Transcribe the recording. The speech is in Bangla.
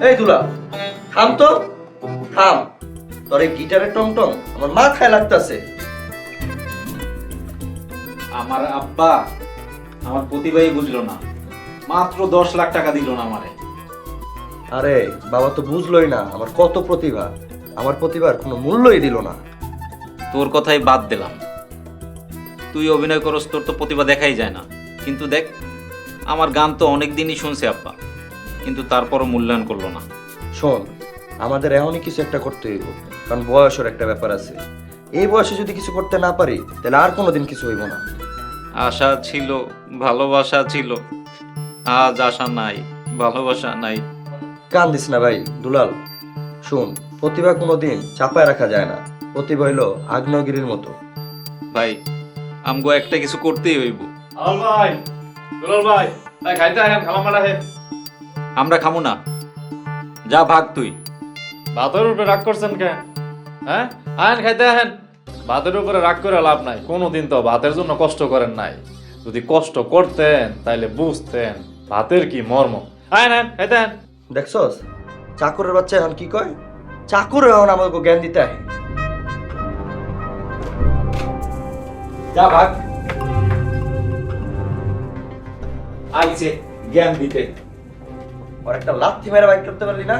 এই দুলা, থাম তো, থাম। তোর এই গিটারের টং টং আমার মাথায় লাগতাছে। আমার আব্বা আমার প্রতিভাই বুঝলো না, মাত্র 10 লাখ টাকা দিল না আমারে। আরে বাবা তো বুঝলোই না আমার কত প্রতিভা, আমার প্রতিভার কোনো মূল্যই দিল না। তোর কথাই বাদ দিলাম, তুই অভিনয় করস, তোর তো প্রতিভা দেখাই যায় না। কিন্তু দেখ, আমার গান তো অনেক দিনই শুনছে আব্বা, কিন্তু তারপরও মূল্যায়ন করলো না। শোন, আমাদের এমনই কিছু একটা করতে হইব, কারণ বয়সের একটা ব্যাপার আছে। এই বয়সে যদি কিছু করতে না পারি তাহলে আর কোনোদিন কিছু হইব না। আশা ছিল, ভালোবাসা ছিল, আজ আশা নাই, ভালোবাসা নাই। কান দিস না ভাই দুলাল। শোন, প্রতিভা কোনোদিন চাপায় রাখা যায় না। প্রতিভা হইলো আগ্নেয়গিরির মতো। ভাই, আমগো একটা কিছু করতেই হইব। আল ভাই, দুলাল ভাই, ভাই খাইতে আহেন, খালামারা হে। আমরা খামু না, যা ভাগ তুই। ভাতের উপরে রাগ করছেন কেন? হ্যাঁ, আহেন খাইতে আহেন। ভাতের উপরে রাগ করে লাভ নাই, কোনোদিন তো ভাতের জন্য কষ্ট করেন নাই। যদি কষ্ট করতেন তাইলে বুঝতেন ভাতের কি মর্ম। আহেন আহেন খাইতে আহেন। দেখছস, চাকরের বাচ্চা এখন কি কয়? চাকরে এখন আমাকে জ্ঞান দিতে আহে। যা ভাগ, আইছে জ্ঞান দিতে। আর একটা লাথি মেরে বাইক করতে পারলি না?